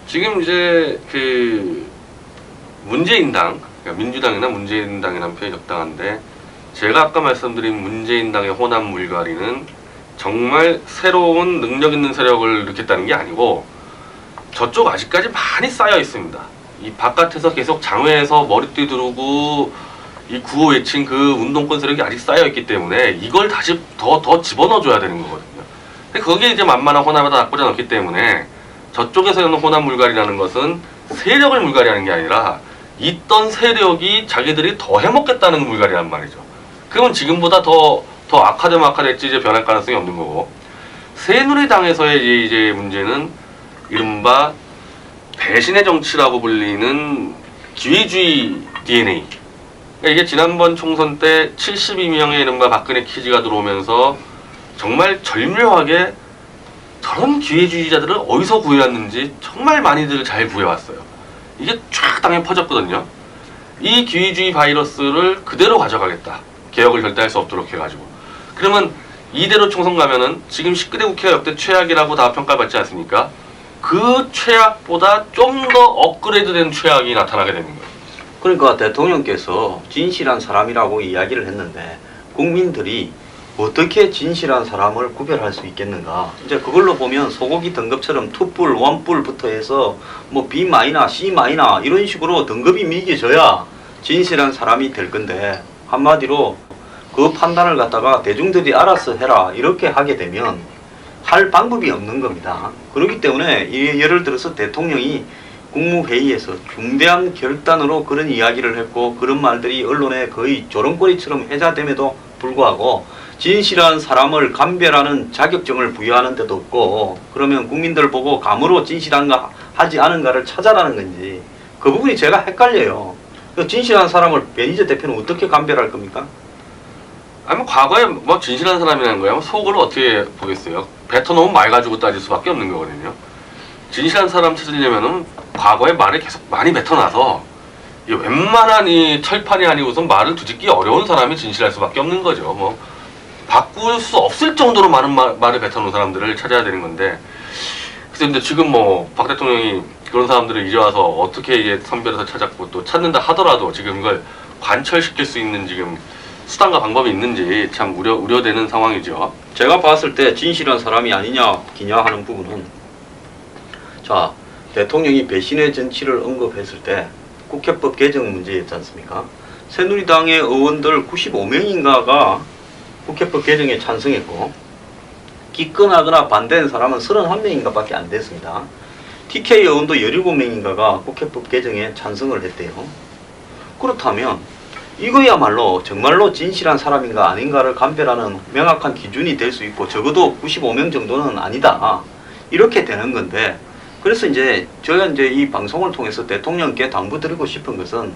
지금 이제 그 문재인당, 그러니까 민주당이나 문재인당이라는 표현이 적당한데 제가 아까 말씀드린 문재인당의 호남 물갈이는 정말 새로운 능력 있는 세력을 일으켰다는 게 아니고 저쪽 아직까지 많이 쌓여 있습니다. 이 바깥에서 계속 장외에서 머리띠 두르고 이 구호 외친 그 운동권 세력이 아직 쌓여 있기 때문에 이걸 다시 더 집어넣어줘야 되는 거거든요. 근데 거기에 이제 만만한 호남에다 다 꽂아넣기 때문에 저쪽에서 하는 호남 물갈이라는 것은 세력을 물갈이하는 게 아니라 있던 세력이 자기들이 더 해먹겠다는 물갈이란 말이죠. 그러면 지금보다 더 악화됐지 이제 변할 가능성이 없는 거고 새누리당에서의 이제 문제는 이른바 배신의 정치라고 불리는 기회주의 DNA. 그러니까 이게 지난번 총선 때 72명의 이른바 박근혜 키즈가 들어오면서 정말 절묘하게 저런 기회주의자들을 어디서 구해왔는지 정말 많이들 잘 구해왔어요. 이게 쫙 땅에 퍼졌거든요. 이 기회주의 바이러스를 그대로 가져가겠다. 개혁을 절대 할 수 없도록 해가지고. 그러면 이대로 총선 가면은 지금 19대 국회가 역대 최악이라고 다 평가받지 않습니까? 그 최악보다 좀 더 업그레이드된 최악이 나타나게 되는 거예요. 그러니까 대통령께서 진실한 사람이라고 이야기를 했는데 국민들이 어떻게 진실한 사람을 구별할 수 있겠는가. 이제 그걸로 보면 소고기 등급처럼 투뿔, 원뿔부터 해서 뭐 B 마이너, C 마이너 이런 식으로 등급이 매겨져야 진실한 사람이 될 건데 한마디로 그 판단을 갖다가 대중들이 알아서 해라 이렇게 하게 되면 할 방법이 없는 겁니다. 그렇기 때문에 예를 들어서 대통령이 국무회의에서 중대한 결단으로 그런 이야기를 했고 그런 말들이 언론에 거의 조롱거리처럼 회자됨에도 불구하고 진실한 사람을 감별하는 자격증을 부여하는 데도 없고 그러면 국민들 보고 감으로 진실한가 하지 않은가를 찾아라는 건지 그 부분이 제가 헷갈려요. 진실한 사람을 매니저 대표는 어떻게 감별할 겁니까? 아니 과거에 뭐 진실한 사람이라는 거야 속을 어떻게 보겠어요? 뱉어놓으면 말 가지고 따질 수밖에 없는 거거든요. 진실한 사람 찾으려면은 과거에 말을 계속 많이 뱉어놔서 이 웬만한 이 철판이 아니고선 말을 뒤집기 어려운 사람이 진실할 수밖에 없는 거죠. 뭐 바꿀 수 없을 정도로 많은 말을 뱉어놓은 사람들을 찾아야 되는 건데 그래서 근데 지금 뭐 박 대통령이 그런 사람들을 이제 와서 어떻게 이제 선별해서 찾았고 또 찾는다 하더라도 지금 이걸 관철시킬 수 있는 지금 수단과 방법이 있는지 참 우려되는 상황이죠. 제가 봤을 때 진실한 사람이 아니냐 기냐 하는 부분은 자 대통령이 배신의 정치를 언급했을 때 국회법 개정 문제였지 않습니까? 새누리당의 의원들 95명인가가 국회법 개정에 찬성했고 기권하거나 반대한 사람은 31명인가 밖에 안 됐습니다. TK 의원도 17명인가가 국회법 개정에 찬성을 했대요. 그렇다면 이거야말로 정말로 진실한 사람인가 아닌가를 감별하는 명확한 기준이 될 수 있고 적어도 95명 정도는 아니다. 이렇게 되는 건데 그래서 이제 저희가 이제 이 방송을 통해서 대통령께 당부드리고 싶은 것은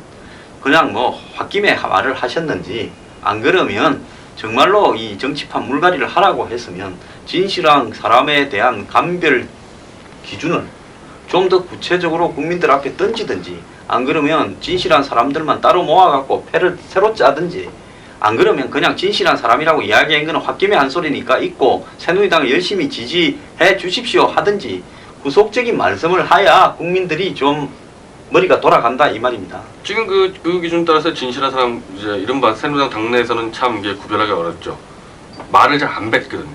그냥 뭐 홧김에 말을 하셨는지 안 그러면 정말로 이 정치판 물갈이를 하라고 했으면 진실한 사람에 대한 감별 기준을 좀 더 구체적으로 국민들 앞에 던지든지 안 그러면 진실한 사람들만 따로 모아갖고 패를 새로 짜든지 안 그러면 그냥 진실한 사람이라고 이야기한 거는 홧김에 한 소리니까 있고 새누리당을 열심히 지지해 주십시오 하든지 구속적인 말씀을 하야 국민들이 좀 머리가 돌아간다 이 말입니다. 지금 그 기준 따라서 진실한 사람 이제 이른바 새누리당 당내에서는 참 이게 구별하기 어렵죠. 말을 잘 안 뱉거든요.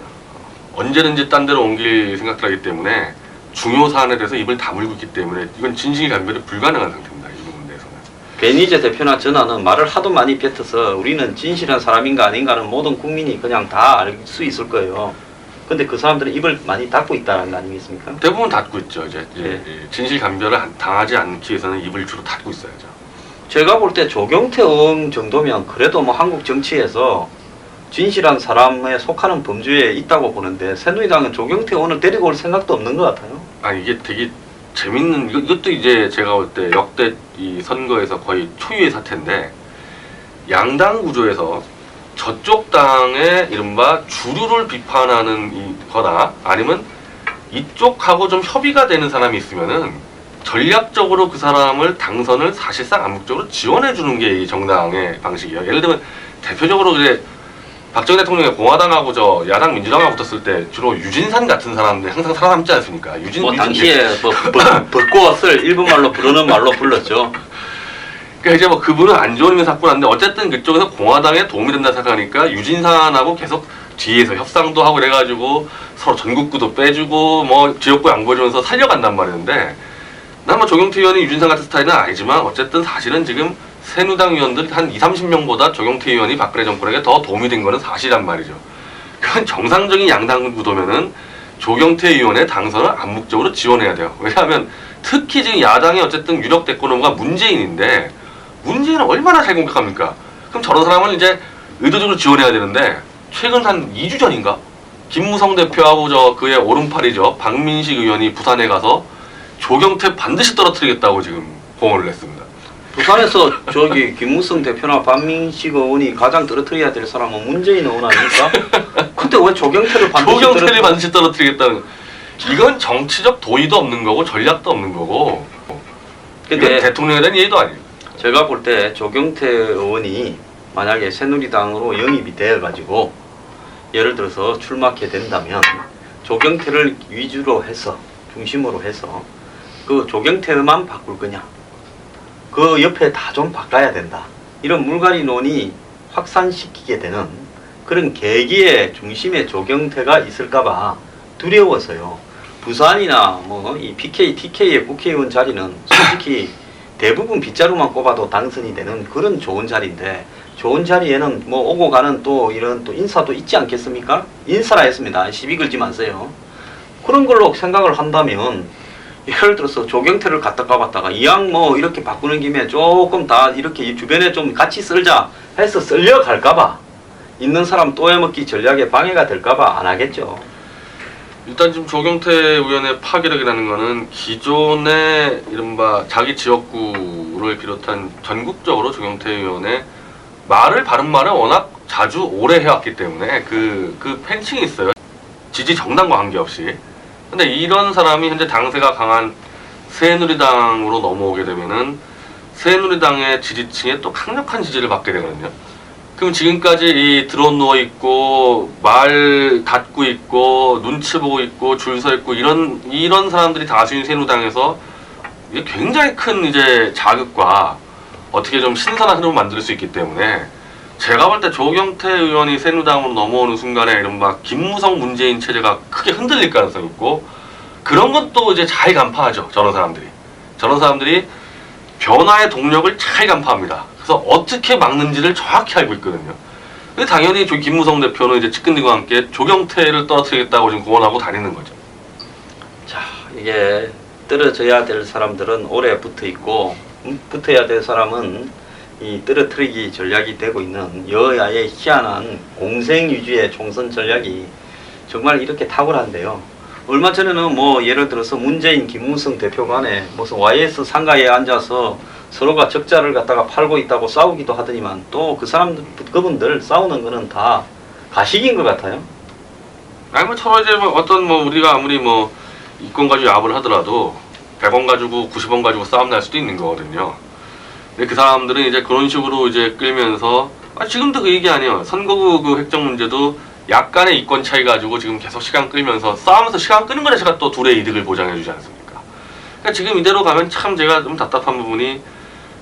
언제든지 딴 데로 옮길 생각들 하기 때문에 중요 사안에 대해서 입을 다물고 있기 때문에 이건 진실 감별이 불가능한 상태입니다. 이 부분에 대해서는. 베니제 대표나 전하는 말을 하도 많이 뱉어서 우리는 진실한 사람인가 아닌가는 모든 국민이 그냥 다 알 수 있을 거예요. 근데 그 사람들은 입을 많이 닫고 있다는 거 아니겠습니까? 대부분 닫고 있죠. 이제 네. 진실 감별을 당하지 않기 위해서는 입을 주로 닫고 있어야죠. 제가 볼 때 조경태 의원 정도면 그래도 뭐 한국 정치에서 진실한 사람에 속하는 범주에 있다고 보는데 새누리당은 조경태 의원을 데리고 올 생각도 없는 것 같아요. 아 이게 되게 재밌는 이것도 이제 제가 볼 때 역대 이 선거에서 거의 초유의 사태인데 양당 구조에서 저쪽 당의 이른바 주류를 비판하는 거나 아니면 이쪽하고 좀 협의가 되는 사람이 있으면은 전략적으로 그 사람을 당선을 사실상 암묵적으로 지원해 주는 게 이 정당의 방식이에요. 예를 들면 대표적으로 이제 박정희 대통령이 공화당하고 저 야당 민주당하고 붙었을 때 주로 유진산 같은 사람들 항상 살아남지 않습니까? 뭐 당시에 뭐 벚꽃을 일본말로 부르는 말로 불렀죠. 그러니까 이제 뭐 그분은 안 좋은 의미에서 갖고 났는데 어쨌든 그쪽에서 공화당에 도움이 된다 생각하니까 유진산하고 계속 뒤에서 협상도 하고 그래가지고 서로 전국구도 빼주고 뭐 지역구 양보해주면서 살려간단 말이었는데 난 뭐 조경태 의원이 유진산 같은 스타일은 아니지만 어쨌든 사실은 지금 새누당 의원들 한 20-30명보다 조경태 의원이 박근혜 정권에게 더 도움이 된 거는 사실이란 말이죠. 그건 정상적인 양당 구도면은 조경태 의원의 당선을 암묵적으로 지원해야 돼요. 왜냐하면 특히 지금 야당이 어쨌든 유력 대권 후보가 문재인인데 문재인은 얼마나 잘 공격합니까? 그럼 저런 사람은 이제 의도적으로 지원해야 되는데 최근 한 2주 전인가 김무성 대표하고 저 그의 오른팔이죠 박민식 의원이 부산에 가서 조경태 반드시 떨어뜨리겠다고 지금 공언을 했습니다. 부산에서 저기 김무성 대표나 박민식 의원이 가장 떨어뜨려야 될 사람은 문재인 의원 아닙니까? 근데 왜 조경태를 반드시 떨어뜨리겠다는 이건 정치적 도의도 없는 거고 전략도 없는 거고 근데 대통령에 대한 예의도 아니에요. 제가 볼 때 조경태 의원이 만약에 새누리당으로 영입이 되어가지고 예를 들어서 출마하게 된다면 조경태를 위주로 해서 중심으로 해서 그 조경태만 바꿀 거냐 그 옆에 다 좀 바꿔야 된다 이런 물갈이론이 확산시키게 되는 그런 계기의 중심에 조경태가 있을까봐 두려워서요. 부산이나 뭐 이 PK, TK의 국회의원 자리는 솔직히 대부분 빗자루만 꼽아도 당선이 되는 그런 좋은 자리인데 좋은 자리에는 뭐 오고 가는 또 이런 또 인사도 있지 않겠습니까? 인사라 했습니다. 시비 걸지 마세요. 그런 걸로 생각을 한다면 예를 들어서 조경태를 갖다 까봤다가 이왕 뭐 이렇게 바꾸는 김에 조금 다 이렇게 주변에 좀 같이 쓸자 해서 쓸려갈까봐 있는 사람 또 해먹기 전략에 방해가 될까봐 안 하겠죠. 일단 지금 조경태 의원의 파괴력이라는 거는 기존의 이른바 자기 지역구를 비롯한 전국적으로 조경태 의원의 바른 말을 워낙 자주 오래 해왔기 때문에 그 팬층이 있어요. 지지 정당과 관계없이. 근데 이런 사람이 현재 당세가 강한 새누리당으로 넘어오게 되면은 새누리당의 지지층에 또 강력한 지지를 받게 되거든요. 그럼 지금까지 이 드론 누워 있고 말 닫고 있고 눈치 보고 있고 줄 서 있고 이런 사람들이 다수인 새누리당에서 이게 굉장히 큰 이제 자극과 어떻게 좀 신선한 흐름을 만들 수 있기 때문에 제가 볼 때 조경태 의원이 새누리당으로 넘어오는 순간에 이른바 김무성 문재인 체제가 크게 흔들릴 가능성이 있고 그런 것도 이제 잘 간파하죠. 저런 사람들이 변화의 동력을 잘 간파합니다. 그래서 어떻게 막는지를 정확히 알고 있거든요. 근데 당연히 김무성 대표는 이제 측근들과 함께 조경태를 떨어뜨리겠다고 지금 공언하고 다니는 거죠. 자, 이게 떨어져야 될 사람들은 오래 붙어 있고 붙어야 될 사람은 이 떨어뜨리기 전략이 되고 있는 여야의 희한한 공생 위주의 총선 전략이 정말 이렇게 탁월한데요. 얼마 전에는 뭐 예를 들어서 문재인, 김무성 대표 간에 무슨 YS 상가에 앉아서 서로가 적자를 갖다가 팔고 있다고 싸우기도 하더니만 또 그분들 싸우는 거는 다 가식인 것 같아요. 아니 뭐 서로 이제 뭐 어떤 뭐 우리가 아무리 뭐 이권 가지고 야합을 하더라도 100원 가지고 90원 가지고 싸움 날 수도 있는 거거든요. 근데 그 사람들은 이제 그런 식으로 이제 끌면서 지금도 그 얘기 아니에요. 선거구 그 획정 문제도 약간의 이권 차이 가지고 지금 계속 시간 끌면서 싸우면서 시간 끄는 거 자체가 또 둘의 이득을 보장해 주지 않습니까? 그러니까 지금 이대로 가면 참 제가 좀 답답한 부분이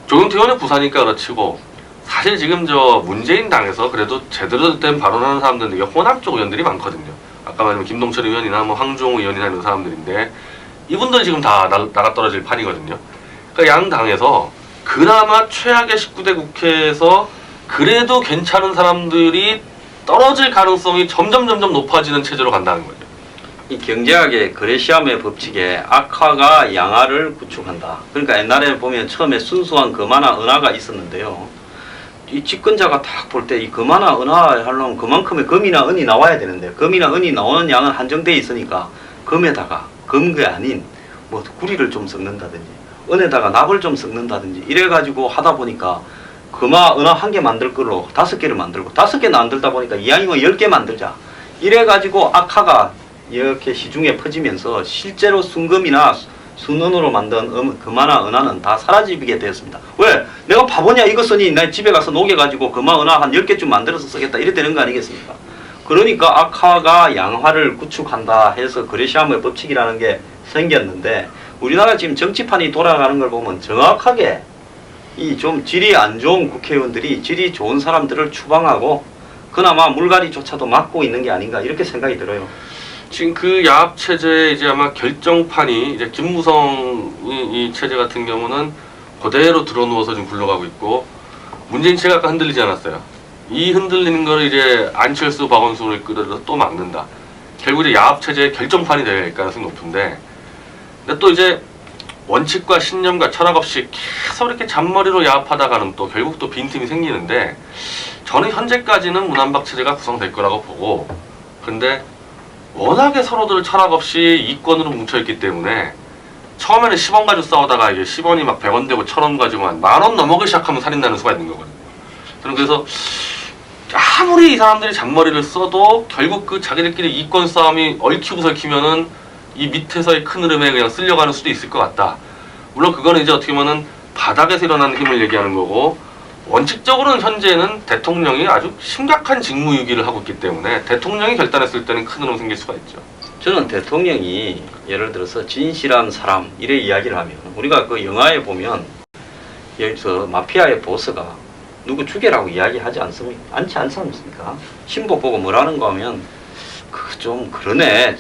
조경태 의원의 부사니까 그렇지고 사실 지금 저 문재인 당에서 그래도 제대로 된 발언하는 사람들은 되게 호남 쪽 의원들이 많거든요. 아까 말한 김동철 의원이나 뭐 황종우 의원이나 이런 사람들인데 이분들이 지금 다 나가 떨어질 판이거든요. 그러니까 양 당에서 그나마 최악의 19대 국회에서 그래도 괜찮은 사람들이 떨어질 가능성이 점점 높아지는 체제로 간다는 거죠. 이 경제학의 그레시암의 법칙에 악화가 양화를 구축한다. 그러니까 옛날에 보면 처음에 순수한 금화나 은화가 있었는데요. 이 집권자가 딱 볼 때 이 금화나 은화 하려면 그만큼의 금이나 은이 나와야 되는데 금이나 은이 나오는 양은 한정되어 있으니까 금에다가 금괴 아닌 뭐 구리를 좀 섞는다든지 은에다가 납을 좀 섞는다든지 이래가지고 하다 보니까 금화, 은화 1개 만들 걸로 5개를 만들고 5개는 안 들다 보니까 이왕이면 10개 만들자. 이래가지고 악화가 이렇게 시중에 퍼지면서 실제로 순금이나 순은으로 만든 금화나 은화는 다 사라지게 되었습니다. 왜? 내가 바보냐 이거 쓰니 내 집에 가서 녹여가지고 금화, 은화 한 10개쯤 만들어서 쓰겠다 이래 되는 거 아니겠습니까? 그러니까 악화가 양화를 구축한다 해서 그레시암의 법칙이라는 게 생겼는데 우리나라 지금 정치판이 돌아가는 걸 보면 정확하게 이 좀 질이 안 좋은 국회의원들이 질이 좋은 사람들을 추방하고 그나마 물갈이조차도 막고 있는 게 아닌가 이렇게 생각이 들어요. 지금 그 야합 체제의 이제 아마 결정판이 이제 김무성 이 체제 같은 경우는 그대로 들어누워서 지금 굴러가고 있고 문재인 체제가 아까 흔들리지 않았어요. 이 흔들리는 거를 이제 안철수, 박원순을 끌어들여서 또 막는다. 결국 이제 야합 체제의 결정판이 될 가능성이 높은데 근데 또 이제 원칙과 신념과 철학 없이 계속 이렇게 잔머리로 야합하다가는 또 결국 또 빈틈이 생기는데 저는 현재까지는 문한박 체제가 구성될 거라고 보고 근데 워낙에 서로들 철학 없이 이권으로 뭉쳐있기 때문에 처음에는 10원 가지고 싸우다가 이게 10원이 막 100원 되고 1000원 가지고 한 만원 넘어가기 시작하면 살인 나는 수가 있는 거거든요. 저는 그래서 아무리 이 사람들이 잔머리를 써도 결국 그 자기들끼리 이권 싸움이 얽히고 설키면은 이 밑에서의 큰 흐름에 그냥 쓸려가는 수도 있을 것 같다. 물론 그거는 이제 어떻게 보면은 바닥에서 일어나는 힘을 얘기하는 거고 원칙적으로는 현재는 대통령이 아주 심각한 직무유기를 하고 있기 때문에 대통령이 결단했을 때는 큰 흐름 생길 수가 있죠. 저는 대통령이 예를 들어서 진실한 사람 이래 이야기를 하면 우리가 그 영화에 보면 예를 들어서 마피아의 보스가 누구 죽여라고 이야기하지 않지 않습니까? 신보 보고 뭐라는 거 하면 좀 그러네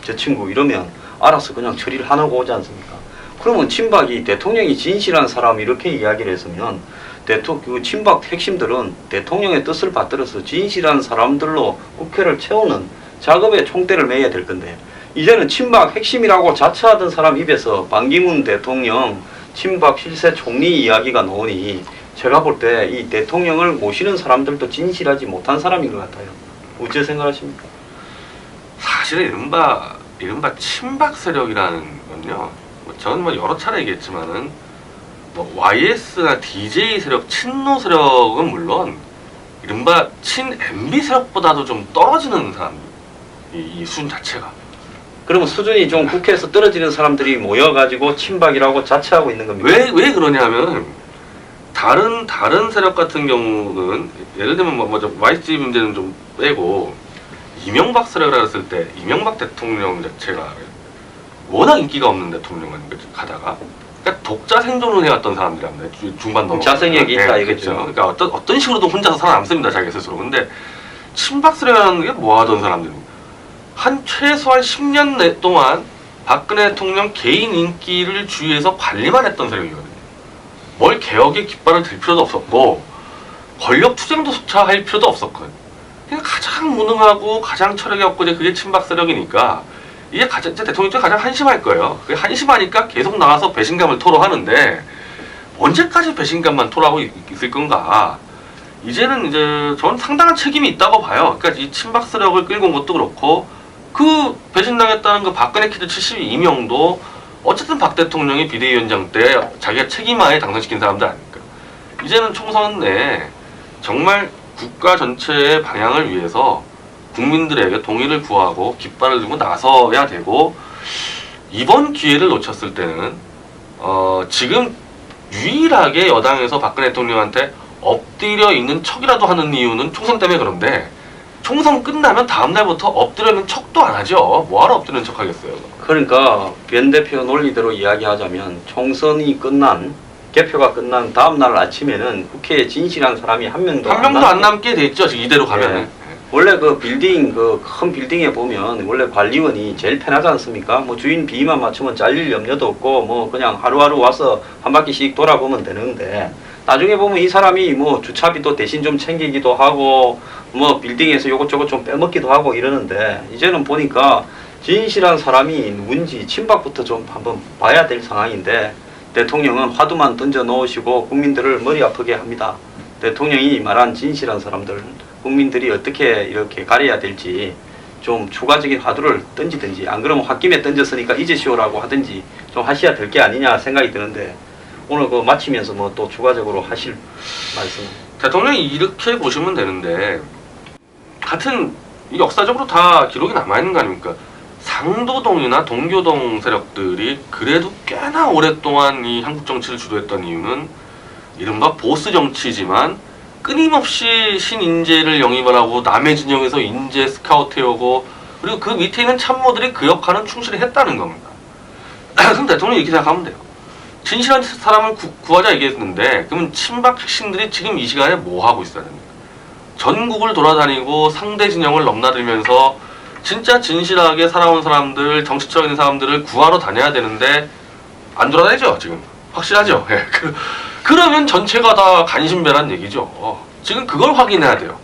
저 친구 이러면 알아서 그냥 처리를 하고 오지 않습니까? 그러면 친박이 대통령이 진실한 사람 이렇게 이야기를 했으면 그 친박 핵심들은 대통령의 뜻을 받들어서 진실한 사람들로 국회를 채우는 작업에 총대를 매야 될 건데 이제는 친박 핵심이라고 자처하던 사람 입에서 반기문 대통령 친박 실세 총리 이야기가 나오니 제가 볼 때 이 대통령을 모시는 사람들도 진실하지 못한 사람인 것 같아요. 어째 생각하십니까? 사실은 이른바 친박 세력이라는 건요. 저는 뭐 여러 차례 얘기했지만은 뭐 YS나 DJ 세력, 친노 세력은 물론 이른바 친 MB 세력보다도 좀 떨어지는 사람 이 수준 자체가. 그러면 수준이 좀 국회에서 떨어지는 사람들이 모여가지고 친박이라고 자처하고 있는 겁니까? 왜 그러냐면 다른 세력 같은 경우는 예를 들면 뭐 YG 문제는 좀 빼고 이명박 세력이라 했을 때 이명박 대통령 자체가 워낙 인기가 없는 대통령을 가다가 그러니까 독자 생존을 해왔던 사람들이랍니다. 중반 넘어. 자생력이 있다 이거죠. 그러니까 어떤 식으로든 혼자서 살아남습니다 자기 스스로. 근데 친박 세력이라는 게 뭐 하던 사람들입니다. 한 최소한 10년 동안 박근혜 대통령 개인 인기를 주위에서 관리만 했던 세력이거든요. 뭘 개혁의 깃발을 들 필요도 없었고 권력 투쟁도조차 할 필요도 없었거든요. 그냥 가장 무능하고 가장 철학이 없고 이제 그게 친박 세력이니까 이게 이제 대통령이 가장 한심할 거예요. 그게 한심하니까 계속 나와서 배신감을 토로하는데 언제까지 배신감만 토로하고 있을 건가? 이제는 이제 전 상당한 책임이 있다고 봐요. 그러니까 이 친박 세력을 끌고 온 것도 그렇고 그 배신당했다는 그 박근혜 키드 72명도 어쨌든 박 대통령이 비대위원장 때 자기가 책임하에 당선시킨 사람들 아닙니까? 이제는 총선 내 정말 국가 전체의 방향을 위해서 국민들에게 동의를 구하고 깃발을 들고 나서야 되고 이번 기회를 놓쳤을 때는 지금 유일하게 여당에서 박근혜 대통령한테 엎드려 있는 척이라도 하는 이유는 총선 때문에 그런데 총선 끝나면 다음날부터 엎드려 있는 척도 안 하죠. 뭐하러 엎드려 있는 척 하겠어요. 그러니까 변 대표 논리대로 이야기하자면 총선이 끝난 개표가 끝난 다음날 아침에는 국회에 진실한 사람이 한 명도 안 남게 돼 있죠. 지금 이대로 가면은. 예. 원래 그 빌딩 그 큰 빌딩에 보면 원래 관리원이 제일 편하지 않습니까? 뭐 주인 비위만 맞추면 잘릴 염려도 없고 뭐 그냥 하루하루 와서 한 바퀴씩 돌아보면 되는데 나중에 보면 이 사람이 뭐 주차비도 대신 좀 챙기기도 하고 뭐 빌딩에서 요것저것 좀 빼먹기도 하고 이러는데 이제는 보니까 진실한 사람이 누군지 친박부터 좀 한번 봐야 될 상황인데 대통령은 화두만 던져 놓으시고 국민들을 머리 아프게 합니다. 대통령이 말한 진실한 사람들 국민들이 어떻게 이렇게 가려야 될지 좀 추가적인 화두를 던지든지 안 그러면 홧김에 던졌으니까 잊으시오라고 하든지 좀 하셔야 될 게 아니냐 생각이 드는데 오늘 그 마치면서 뭐 또 추가적으로 하실 말씀? 대통령이 이렇게 보시면 되는데 같은 역사적으로 다 기록이 남아있는 거 아닙니까? 상도동이나 동교동 세력들이 그래도 꽤나 오랫동안 이 한국 정치를 주도했던 이유는 이른바 보스 정치지만 끊임없이 신인재를 영입을 하고 남의 진영에서 인재 스카우트 해오고 그리고 그 밑에 있는 참모들이 그 역할은 충실히 했다는 겁니다. 그럼 대통령이 이렇게 생각하면 돼요. 진실한 사람을 구하자 얘기했는데 그러면 친박 핵심들이 지금 이 시간에 뭐 하고 있어야 됩니까? 전국을 돌아다니고 상대 진영을 넘나들면서 진짜 진실하게 살아온 사람들, 정치적인 있는 사람들을 구하러 다녀야 되는데 안 돌아다니죠 지금. 확실하죠. 예. 그러면 전체가 다 간신배란 얘기죠. 지금 그걸 확인해야 돼요.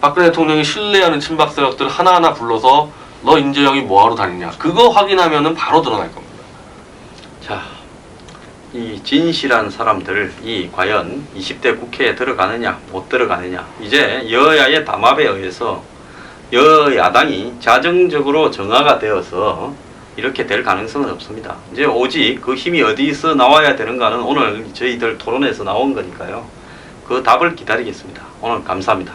박근혜 대통령이 신뢰하는 친박 세력들 하나하나 불러서 너 인재영이 뭐하러 다니냐. 그거 확인하면은 바로 드러날 겁니다. 자, 이 진실한 사람들이 과연 20대 국회에 들어가느냐 못 들어가느냐 이제 여야의 담합에 의해서 여야당이 자정적으로 정화가 되어서 이렇게 될 가능성은 없습니다. 이제 오직 그 힘이 어디서 나와야 되는가는 오늘 저희들 토론에서 나온 거니까요. 그 답을 기다리겠습니다. 오늘 감사합니다.